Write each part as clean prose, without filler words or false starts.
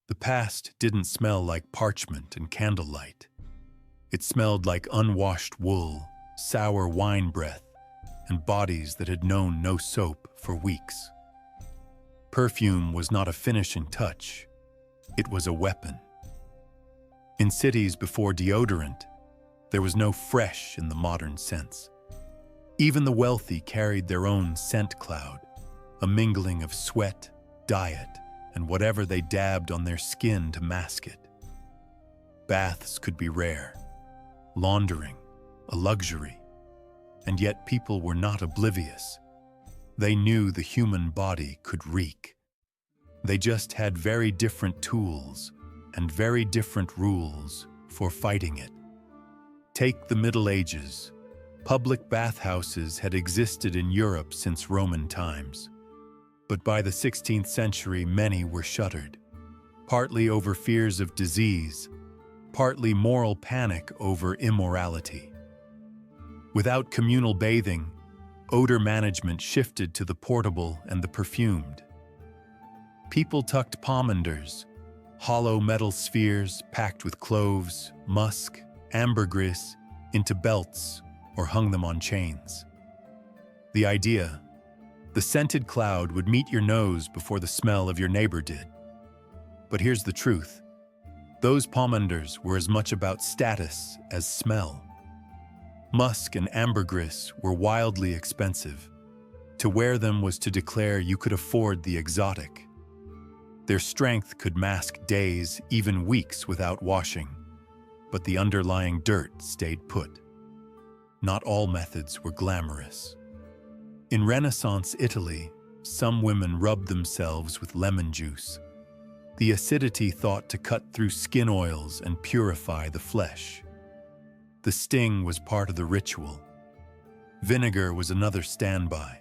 The past didn't smell like parchment and candlelight. It smelled like unwashed wool, sour wine breath, and bodies that had known no soap for weeks. Perfume was not a finishing touch. It was a weapon. In cities before deodorant, there was no fresh in the modern sense. Even the wealthy carried their own scent cloud, a mingling of sweat, diet, and whatever they dabbed on their skin to mask it. Baths could be rare, laundering, a luxury, and yet people were not oblivious. They knew the human body could reek. They just had very different tools and very different rules for fighting it. Take the Middle Ages. Public bathhouses had existed in Europe since Roman times. But by the 16th century, many were shuttered, partly over fears of disease, partly moral panic over immorality. Without communal bathing, odor management shifted to the portable and the perfumed. People tucked pomanders, hollow metal spheres packed with cloves, musk, ambergris, into belts or hung them on chains. The idea: the scented cloud would meet your nose before the smell of your neighbor did. But here's the truth. Those pomanders were as much about status as smell. Musk and ambergris were wildly expensive. To wear them was to declare you could afford the exotic. Their strength could mask days, even weeks without washing, but the underlying dirt stayed put. Not all methods were glamorous. In Renaissance Italy, some women rubbed themselves with lemon juice, the acidity thought to cut through skin oils and purify the flesh. The sting was part of the ritual. Vinegar was another standby,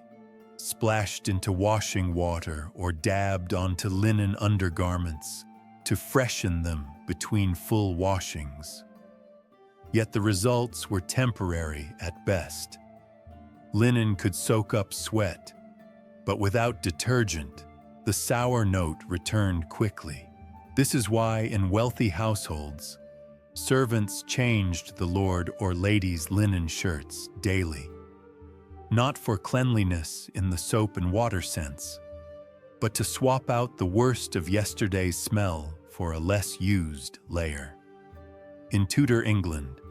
splashed into washing water or dabbed onto linen undergarments to freshen them between full washings. Yet the results were temporary at best. Linen could soak up sweat, but without detergent, the sour note returned quickly. This is why in wealthy households, servants changed the lord or lady's linen shirts daily. Not for cleanliness in the soap and water sense, but to swap out the worst of yesterday's smell for a less used layer. In Tudor England,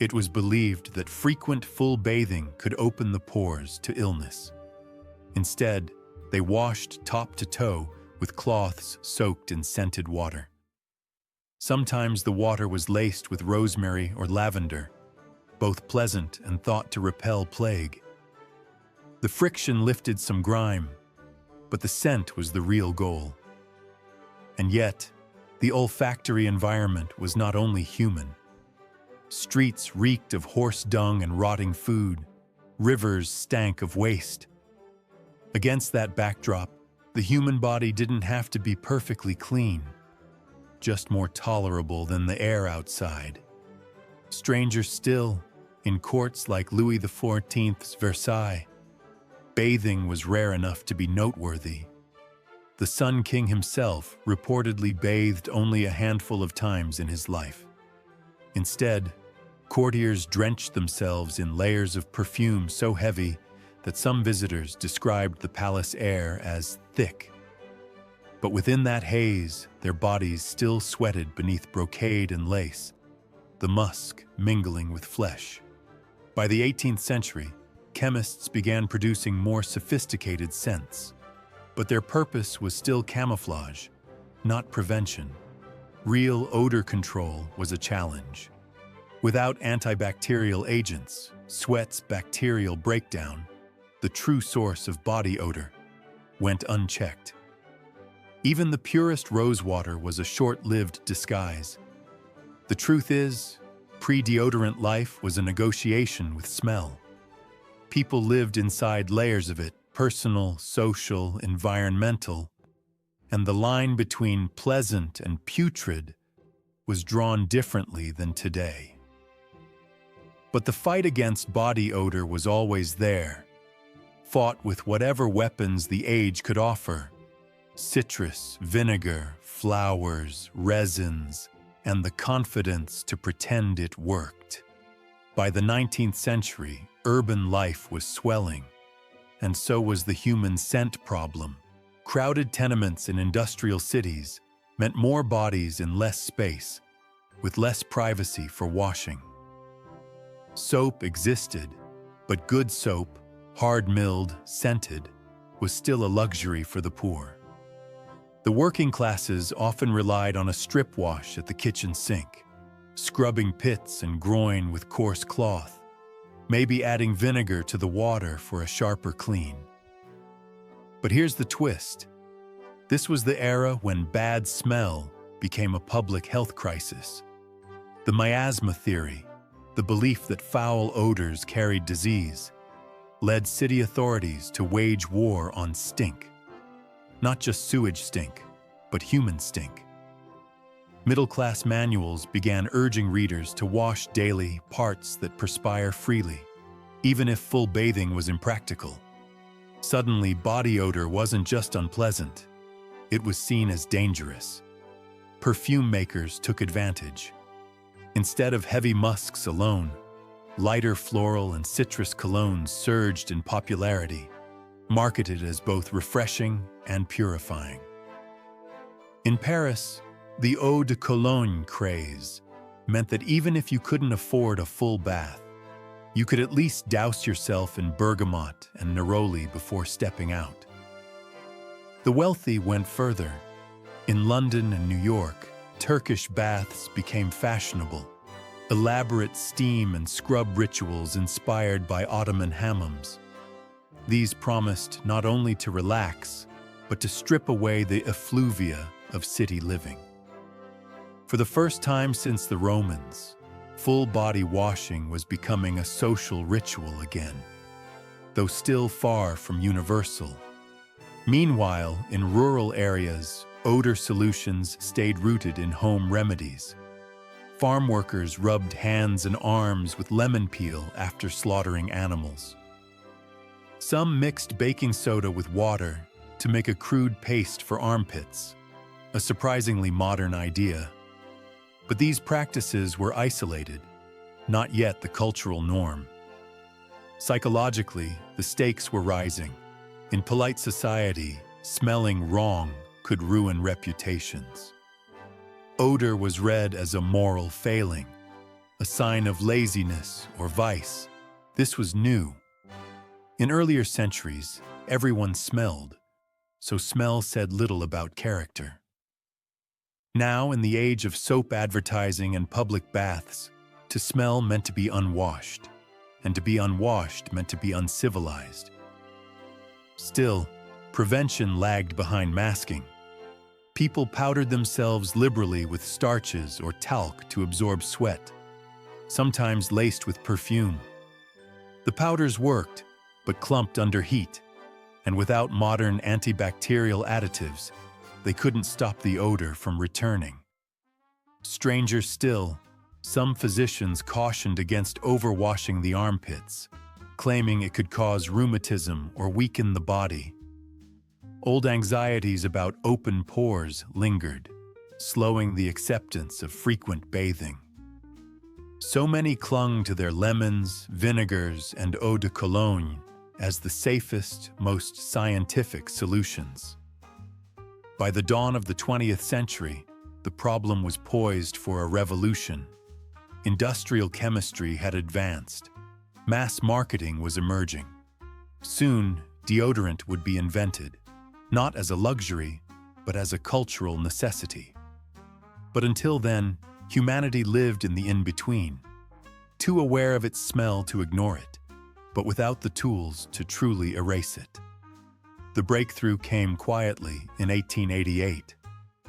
it was believed that frequent full bathing could open the pores to illness. Instead, they washed top to toe with cloths soaked in scented water. Sometimes the water was laced with rosemary or lavender, both pleasant and thought to repel plague. The friction lifted some grime, but the scent was the real goal. And yet, the olfactory environment was not only human. Streets reeked of horse dung and rotting food. Rivers stank of waste. Against that backdrop, the human body didn't have to be perfectly clean, just more tolerable than the air outside. Stranger still, in courts like Louis XIV's Versailles, bathing was rare enough to be noteworthy. The Sun King himself reportedly bathed only a handful of times in his life. Instead, courtiers drenched themselves in layers of perfume so heavy that some visitors described the palace air as thick. But within that haze, their bodies still sweated beneath brocade and lace, the musk mingling with flesh. By the 18th century, chemists began producing more sophisticated scents, but their purpose was still camouflage, not prevention. Real odor control was a challenge. Without antibacterial agents, sweat's bacterial breakdown, the true source of body odor, went unchecked. Even the purest rosewater was a short-lived disguise. The truth is, pre-deodorant life was a negotiation with smell. People lived inside layers of it, personal, social, environmental, and the line between pleasant and putrid was drawn differently than today. But the fight against body odor was always there, fought with whatever weapons the age could offer: citrus, vinegar, flowers, resins, and the confidence to pretend it worked. By the 19th century, urban life was swelling, and so was the human scent problem. Crowded tenements in industrial cities meant more bodies in less space, with less privacy for washing. Soap existed, but good soap, hard-milled, scented, was still a luxury for the poor. The working classes often relied on a strip wash at the kitchen sink, scrubbing pits and groin with coarse cloth, maybe adding vinegar to the water for a sharper clean. But here's the twist. This was the era when bad smell became a public health crisis. The miasma theory, the belief that foul odors carried disease, led city authorities to wage war on stink. Not just sewage stink, but human stink. Middle-class manuals began urging readers to wash daily parts that perspire freely, even if full bathing was impractical. Suddenly, body odor wasn't just unpleasant, it was seen as dangerous. Perfume makers took advantage. Instead of heavy musks alone, lighter floral and citrus colognes surged in popularity, marketed as both refreshing and purifying. In Paris, the eau de cologne craze meant that even if you couldn't afford a full bath, you could at least douse yourself in bergamot and neroli before stepping out. The wealthy went further. In London and New York, Turkish baths became fashionable, elaborate steam and scrub rituals inspired by Ottoman hammams. These promised not only to relax, but to strip away the effluvia of city living. For the first time since the Romans, full-body washing was becoming a social ritual again, though still far from universal. Meanwhile, in rural areas, odor solutions stayed rooted in home remedies. Farm workers rubbed hands and arms with lemon peel after slaughtering animals. Some mixed baking soda with water to make a crude paste for armpits, a surprisingly modern idea. But these practices were isolated, not yet the cultural norm. Psychologically, the stakes were rising. In polite society, smelling wrong could ruin reputations. Odor was read as a moral failing, a sign of laziness or vice. This was new. In earlier centuries, everyone smelled, so smell said little about character. Now, in the age of soap advertising and public baths, to smell meant to be unwashed, and to be unwashed meant to be uncivilized. Still, prevention lagged behind masking. People powdered themselves liberally with starches or talc to absorb sweat, sometimes laced with perfume. The powders worked, but clumped under heat, and without modern antibacterial additives, they couldn't stop the odor from returning. Stranger still, some physicians cautioned against overwashing the armpits, claiming it could cause rheumatism or weaken the body. Old anxieties about open pores lingered, slowing the acceptance of frequent bathing. So many clung to their lemons, vinegars, and eau de cologne as the safest, most scientific solutions. By the dawn of the 20th century, the problem was poised for a revolution. Industrial chemistry had advanced. Mass marketing was emerging. Soon, deodorant would be invented, not as a luxury, but as a cultural necessity. But until then, humanity lived in the in-between, too aware of its smell to ignore it, but without the tools to truly erase it. The breakthrough came quietly in 1888,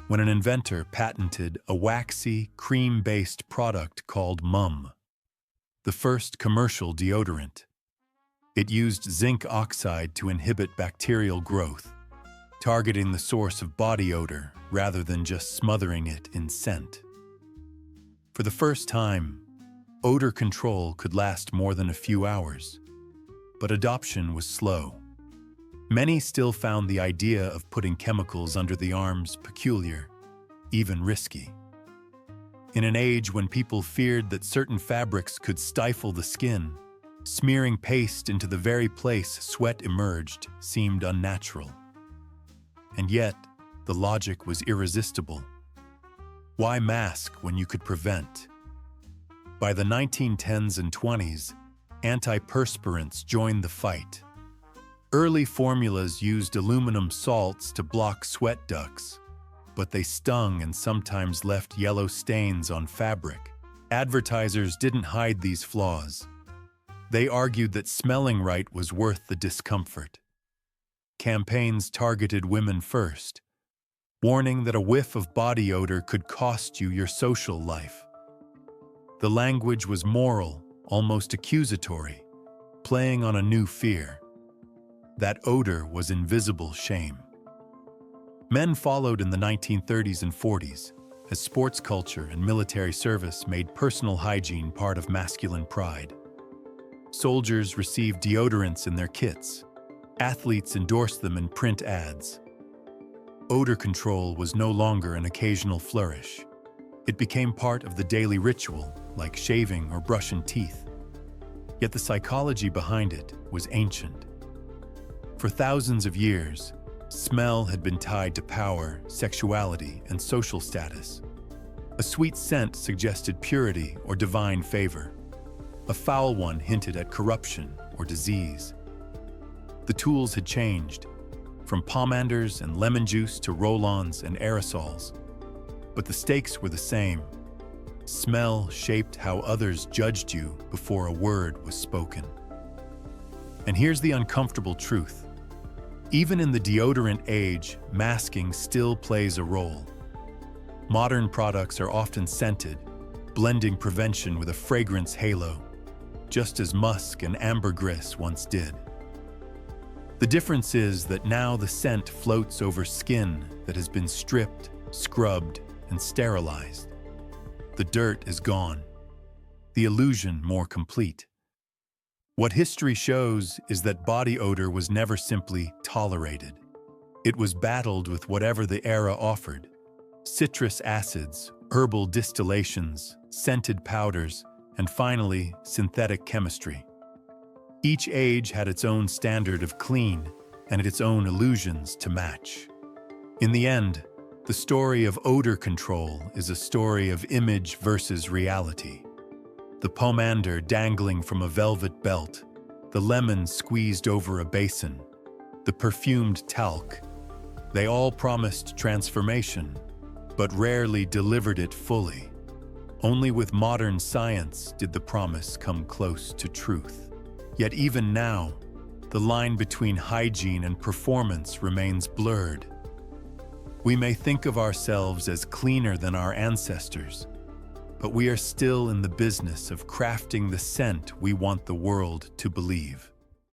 when an inventor patented a waxy, cream-based product called mum, the first commercial deodorant. It used zinc oxide to inhibit bacterial growth, targeting the source of body odor rather than just smothering it in scent. For the first time, odor control could last more than a few hours, but adoption was slow. Many still found the idea of putting chemicals under the arms peculiar, even risky. In an age when people feared that certain fabrics could stifle the skin, smearing paste into the very place sweat emerged seemed unnatural. And yet, the logic was irresistible. Why mask when you could prevent? By the 1910s and 20s, antiperspirants joined the fight. Early formulas used aluminum salts to block sweat ducts, but they stung and sometimes left yellow stains on fabric. Advertisers didn't hide these flaws. They argued that smelling right was worth the discomfort. Campaigns targeted women first, warning that a whiff of body odor could cost you your social life. The language was moral, almost accusatory, playing on a new fear. That odor was invisible shame. Men followed in the 1930s and 40s, as sports culture and military service made personal hygiene part of masculine pride. Soldiers received deodorants in their kits. Athletes endorsed them in print ads. Odor control was no longer an occasional flourish. It became part of the daily ritual, like shaving or brushing teeth. Yet the psychology behind it was ancient. For thousands of years, smell had been tied to power, sexuality, and social status. A sweet scent suggested purity or divine favor. A foul one hinted at corruption or disease. The tools had changed, from pomanders and lemon juice to roll-ons and aerosols. But the stakes were the same. Smell shaped how others judged you before a word was spoken. And here's the uncomfortable truth. Even in the deodorant age, masking still plays a role. Modern products are often scented, blending prevention with a fragrance halo, just as musk and ambergris once did. The difference is that now the scent floats over skin that has been stripped, scrubbed, and sterilized. The dirt is gone, the illusion more complete. What history shows is that body odor was never simply tolerated. It was battled with whatever the era offered: citrus acids, herbal distillations, scented powders, and finally, synthetic chemistry. Each age had its own standard of clean and its own illusions to match. In the end, the story of odor control is a story of image versus reality. The pomander dangling from a velvet belt, the lemon squeezed over a basin, the perfumed talc. They all promised transformation, but rarely delivered it fully. Only with modern science did the promise come close to truth. Yet even now, the line between hygiene and performance remains blurred. We may think of ourselves as cleaner than our ancestors, but we are still in the business of crafting the scent we want the world to believe.